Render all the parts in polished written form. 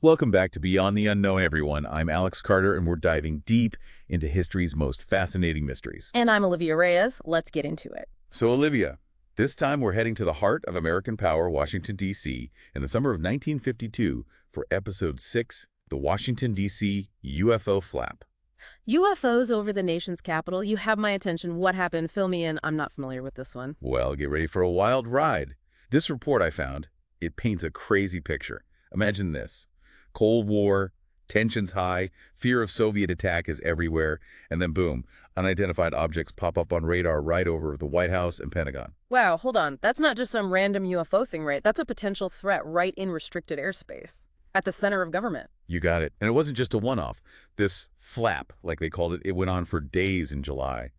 Welcome back to Beyond the Unknown, everyone. I'm Alex Carter, and we're diving deep into history's most fascinating mysteries. And I'm Olivia Reyes. Let's get into it. So, Olivia, this time we're heading to the heart of American power, Washington, D.C., in the summer of 1952 for Episode 6, the Washington, D.C. UFO Flap. UFOs over the nation's capital. You have my attention. What happened? Fill me in. I'm not familiar with this one. Well, get ready for a wild ride. This report I found, it paints a crazy picture. Imagine this. Cold War, tensions high, fear of Soviet attack is everywhere, and then boom, unidentified objects pop up on radar right over the White House and Pentagon. Wow, hold on. That's not just some random UFO thing, right? That's a potential threat right in restricted airspace, at the center of government. You got it. And it wasn't just a one-off. This flap, like they called it, it went on for days in July.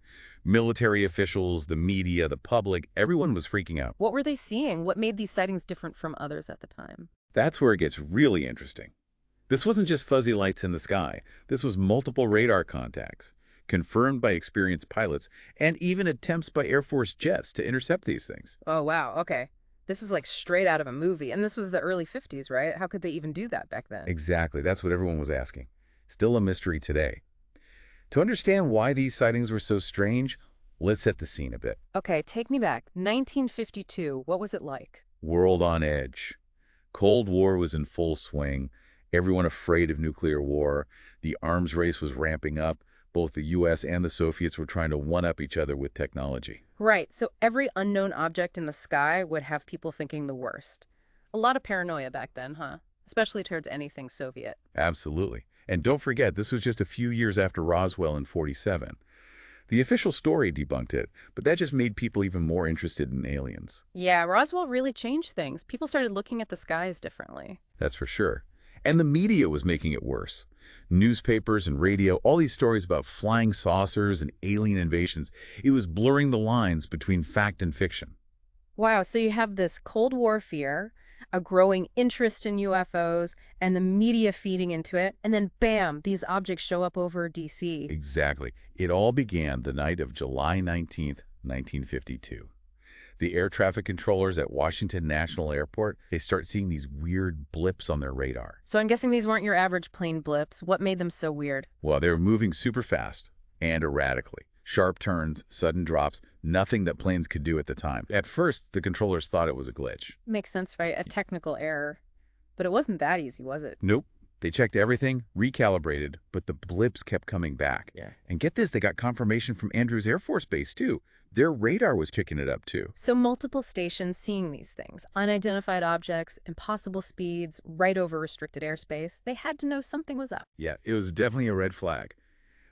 Military officials, the media, the public, everyone was freaking out. What were they seeing? What made these sightings different from others at the time? That's where it gets really interesting. This wasn't just fuzzy lights in the sky. This was multiple radar contacts, confirmed by experienced pilots, and even attempts by Air Force jets to intercept these things. Oh, wow. Okay. This is like straight out of a movie. And this was the early 50s, right? How could they even do that back then? Exactly. That's what everyone was asking. Still a mystery today. To understand why these sightings were so strange, let's set the scene a bit. Okay, take me back. 1952. What was it like? World on edge. Cold War was in full swing. Everyone afraid of nuclear war. The arms race was ramping up. Both the U.S. and the Soviets were trying to one-up each other with technology. Right, so every unknown object in the sky would have people thinking the worst. A lot of paranoia back then, huh? Especially towards anything Soviet. Absolutely. And don't forget, this was just a few years after Roswell in '47. The official story debunked it, but that just made people even more interested in aliens. Yeah, Roswell really changed things. People started looking at the skies differently. That's for sure. And the media was making it worse. Newspapers and radio, all these stories about flying saucers and alien invasions, it was blurring the lines between fact and fiction. Wow, so you have this Cold War fear, a growing interest in UFOs, and the media feeding into it, and then bam, these objects show up over D.C. Exactly. It all began the night of July 19th, 1952. The air traffic controllers at Washington National Airport, they start seeing these weird blips on their radar. So I'm guessing these weren't your average plane blips. What made them so weird? Well, they were moving super fast and erratically. Sharp turns, sudden drops, nothing that planes could do at the time. At first, the controllers thought it was a glitch. Makes sense, right? A technical error. But it wasn't that easy, was it? Nope. They checked everything, recalibrated, but the blips kept coming back. Yeah. And get this, they got confirmation from Andrews Air Force Base, too. Their radar was kicking it up, too. So multiple stations seeing these things, unidentified objects, impossible speeds, right over restricted airspace. They had to know something was up. Yeah, it was definitely a red flag.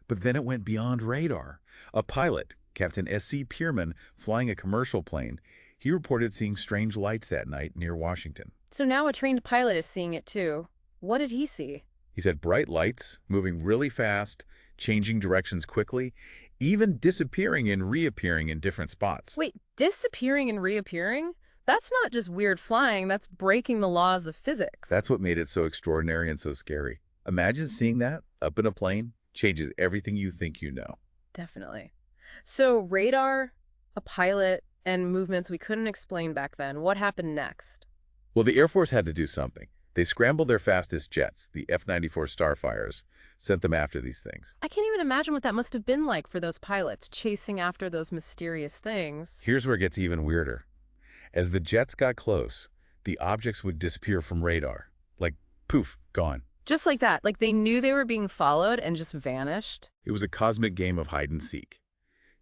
But then it went beyond radar. A pilot, Captain S.C. Pierman, flying a commercial plane, he reported seeing strange lights that night near Washington. So now a trained pilot is seeing it, too. What did he see? He said bright lights, moving really fast, changing directions quickly, even disappearing and reappearing in different spots. Wait, disappearing and reappearing? That's not just weird flying, that's breaking the laws of physics. That's what made it so extraordinary and so scary. Imagine seeing that up in a plane. Changes everything you think you know. Definitely. So radar, a pilot, and movements we couldn't explain back then. What happened next? Well, the Air Force had to do something. They scrambled their fastest jets, the F-94 Starfires, sent them after these things. I can't even imagine what that must have been like for those pilots, chasing after those mysterious things. Here's where it gets even weirder. As the jets got close, the objects would disappear from radar. Like, poof, gone. Just like that, like they knew they were being followed and just vanished. It was a cosmic game of hide and seek.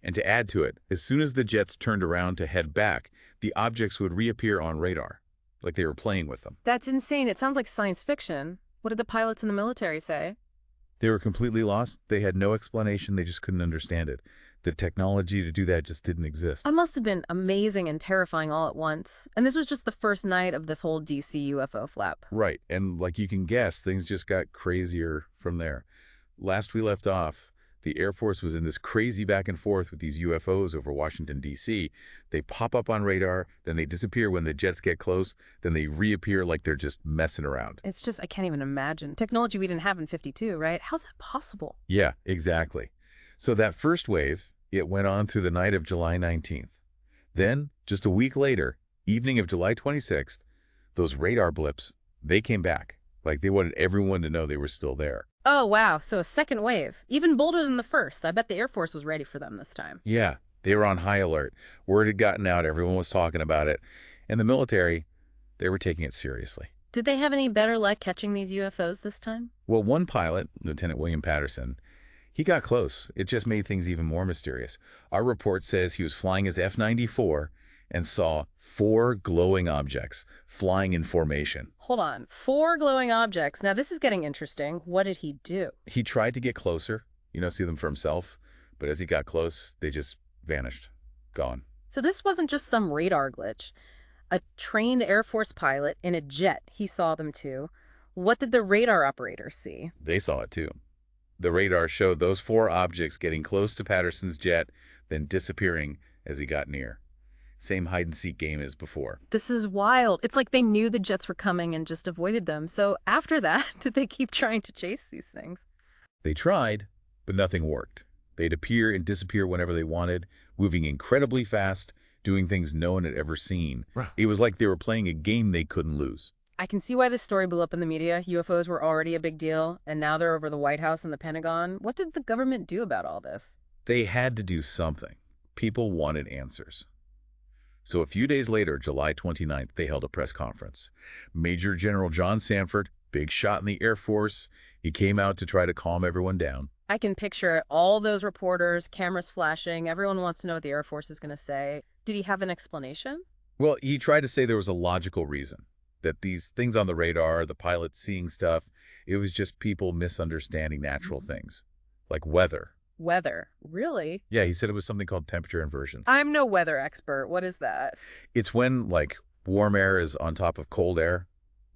And to add to it, as soon as the jets turned around to head back, the objects would reappear on radar, like they were playing with them. That's insane. It sounds like science fiction. What did the pilots in the military say? They were completely lost. They had no explanation. They just couldn't understand it. The technology to do that just didn't exist. That must have been amazing and terrifying all at once. And this was just the first night of this whole DC UFO flap. Right. And like you can guess, things just got crazier from there. Last we left off, the Air Force was in this crazy back and forth with these UFOs over Washington, D.C. They pop up on radar, then they disappear when the jets get close, then they reappear like they're just messing around. It's just, I can't even imagine. Technology we didn't have in 52, right? How's that possible? Yeah, exactly. So that first wave, it went on through the night of July 19th. Then, just a week later, evening of July 26th, those radar blips, they came back. Like, they wanted everyone to know they were still there. Oh, wow. So a second wave. Even bolder than the first. I bet the Air Force was ready for them this time. Yeah, they were on high alert. Word had gotten out, everyone was talking about it. And the military, they were taking it seriously. Did they have any better luck catching these UFOs this time? Well, one pilot, Lieutenant William Patterson, he got close. It just made things even more mysterious. Our report says he was flying his F-94 and saw 4 glowing objects flying in formation. Hold on. 4 glowing objects. Now, this is getting interesting. What did he do? He tried to get closer, see them for himself, but as he got close, they just vanished. Gone. So this wasn't just some radar glitch. A trained Air Force pilot in a jet, he saw them too. What did the radar operators see? They saw it too. The radar showed those 4 objects getting close to Patterson's jet, then disappearing as he got near. Same hide-and-seek game as before. This is wild. It's like they knew the jets were coming and just avoided them. So after that, did they keep trying to chase these things? They tried, but nothing worked. They'd appear and disappear whenever they wanted, moving incredibly fast, doing things no one had ever seen. It was like they were playing a game they couldn't lose. I can see why this story blew up in the media. UFOs were already a big deal, and now they're over the White House and the Pentagon. What did the government do about all this? They had to do something. People wanted answers. So a few days later, July 29th, they held a press conference. Major General John Sanford, big shot in the Air Force, he came out to try to calm everyone down. I can picture all those reporters, cameras flashing. Everyone wants to know what the Air Force is going to say. Did he have an explanation? Well, he tried to say there was a logical reason, that these things on the radar, the pilots seeing stuff, it was just people misunderstanding natural things, like weather. Weather? Really? Yeah, he said it was something called temperature inversion. I'm no weather expert. What is that? It's when, warm air is on top of cold air,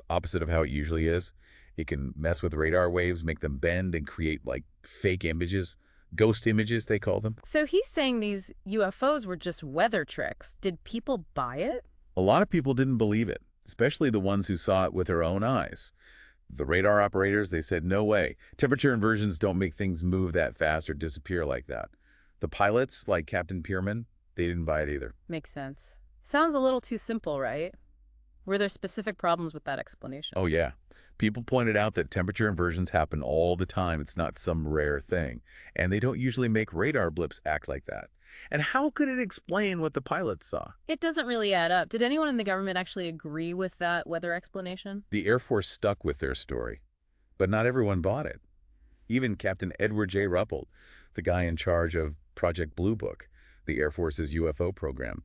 opposite of how it usually is. It can mess with radar waves, make them bend, and create, fake images. Ghost images, they call them. So he's saying these UFOs were just weather tricks. Did people buy it? A lot of people didn't believe it, especially the ones who saw it with their own eyes. The radar operators, they said, no way. Temperature inversions don't make things move that fast or disappear like that. The pilots, like Captain Pierman, they didn't buy it either. Makes sense. Sounds a little too simple, right? Were there specific problems with that explanation? Oh, yeah. People pointed out that temperature inversions happen all the time. It's not some rare thing. And they don't usually make radar blips act like that. And how could it explain what the pilots saw? It doesn't really add up. Did anyone in the government actually agree with that weather explanation? The Air Force stuck with their story, but not everyone bought it. Even Captain Edward J. Ruppelt, the guy in charge of Project Blue Book, the Air Force's UFO program,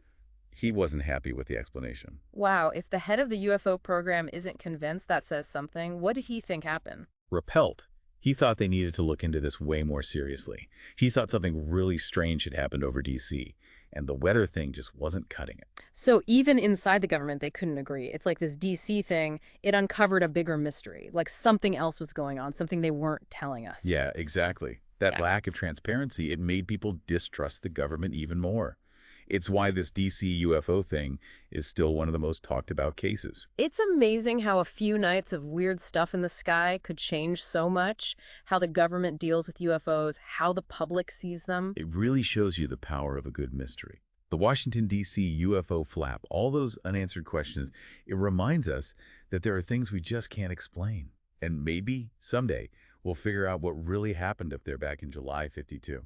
he wasn't happy with the explanation. Wow, if the head of the UFO program isn't convinced, that says something. What did he think happened? Ruppelt, he thought they needed to look into this way more seriously. He thought something really strange had happened over D.C., and the weather thing just wasn't cutting it. So even inside the government, they couldn't agree. It's like this D.C. thing, it uncovered a bigger mystery, like something else was going on, something they weren't telling us. Yeah, exactly. That lack of transparency, it made people distrust the government even more. It's why this D.C. UFO thing is still one of the most talked about cases. It's amazing how a few nights of weird stuff in the sky could change so much, how the government deals with UFOs, how the public sees them. It really shows you the power of a good mystery. The Washington, D.C. UFO Flap, all those unanswered questions, it reminds us that there are things we just can't explain. And maybe someday we'll figure out what really happened up there back in July '52.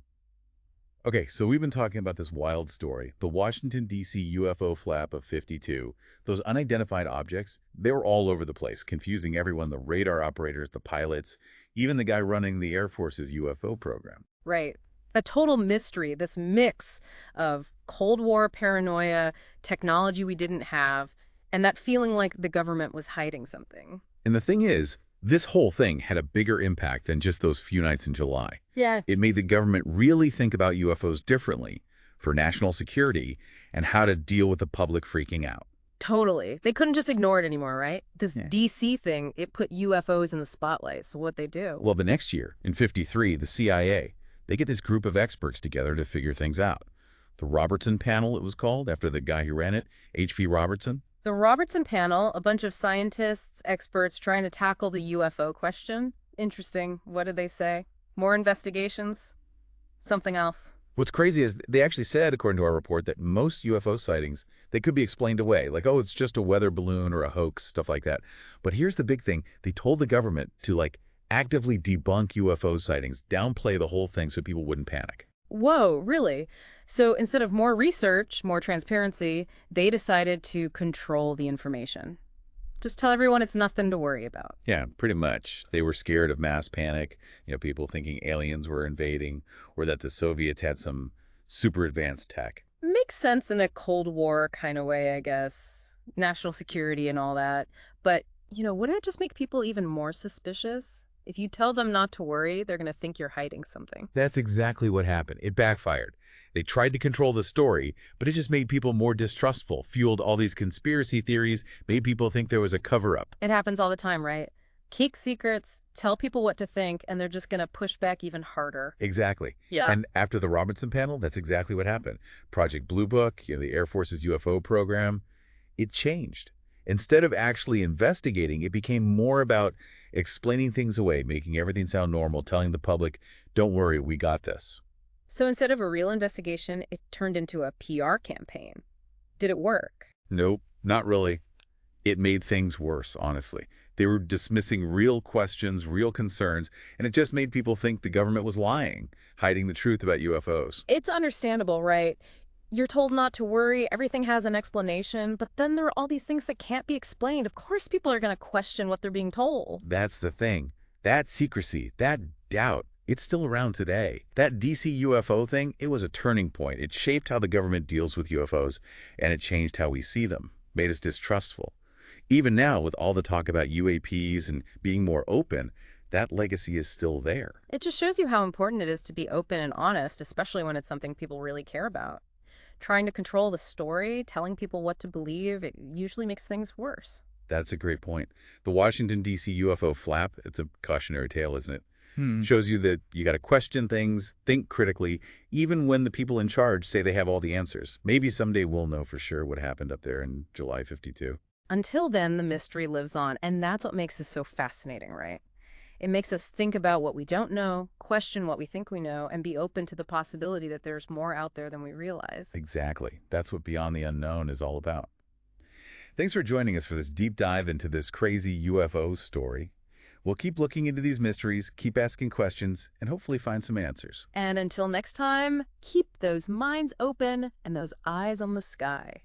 Okay, so we've been talking about this wild story, the Washington, D.C. UFO Flap of '52. Those unidentified objects, they were all over the place, confusing everyone, the radar operators, the pilots, even the guy running the Air Force's UFO program. Right. A total mystery, this mix of Cold War paranoia, technology we didn't have, and that feeling like the government was hiding something. And the thing is, this whole thing had a bigger impact than just those few nights in July. Yeah. It made the government really think about UFOs differently for national security and how to deal with the public freaking out. Totally. They couldn't just ignore it anymore, right? This D.C. thing, it put UFOs in the spotlight. So what'd they do? Well, the next year, in '53, the CIA, they get this group of experts together to figure things out. The Robertson Panel, it was called, after the guy who ran it, H.V. Robertson. The Robertson Panel, a bunch of scientists, experts trying to tackle the UFO question. Interesting. What did they say? More investigations? Something else? What's crazy is they actually said, according to our report, that most UFO sightings, they could be explained away. Like, oh, it's just a weather balloon or a hoax, stuff like that. But here's the big thing. They told the government to, like, actively debunk UFO sightings, downplay the whole thing so people wouldn't panic. Whoa, really? So instead of more research, more transparency, they decided to control the information. Just tell everyone it's nothing to worry about. Yeah, pretty much. They were scared of mass panic, people thinking aliens were invading or that the Soviets had some super advanced tech. Makes sense in a Cold War kind of way, I guess. National security and all that. But, wouldn't it just make people even more suspicious? If you tell them not to worry, they're going to think you're hiding something. That's exactly what happened. It backfired. They tried to control the story, but it just made people more distrustful, fueled all these conspiracy theories, made people think there was a cover-up. It happens all the time, right? Keep secrets, tell people what to think, and they're just going to push back even harder. Exactly. Yeah. And after the Robinson panel, that's exactly what happened. Project Blue Book, the Air Force's UFO program, it changed. Instead of actually investigating, it became more about explaining things away, making everything sound normal, telling the public, don't worry, we got this. So instead of a real investigation, it turned into a PR campaign. Did it work? Nope, not really. It made things worse, honestly. They were dismissing real questions, real concerns, and it just made people think the government was lying, hiding the truth about UFOs. It's understandable, right? You're told not to worry, everything has an explanation, but then there are all these things that can't be explained. Of course people are going to question what they're being told. That's the thing. That secrecy, that doubt, it's still around today. That DC UFO thing, it was a turning point. It shaped how the government deals with UFOs, and it changed how we see them, made us distrustful. Even now, with all the talk about UAPs and being more open, that legacy is still there. It just shows you how important it is to be open and honest, especially when it's something people really care about. Trying to control the story, telling people what to believe, it usually makes things worse. That's a great point. The Washington, D.C. UFO Flap, it's a cautionary tale, isn't it? Shows you that you got to question things, think critically, even when the people in charge say they have all the answers. Maybe someday we'll know for sure what happened up there in July 52. Until then, the mystery lives on, and that's what makes this so fascinating, right? It makes us think about what we don't know, question what we think we know, and be open to the possibility that there's more out there than we realize. Exactly. That's what Beyond the Unknown is all about. Thanks for joining us for this deep dive into this crazy UFO story. We'll keep looking into these mysteries, keep asking questions, and hopefully find some answers. And until next time, keep those minds open and those eyes on the sky.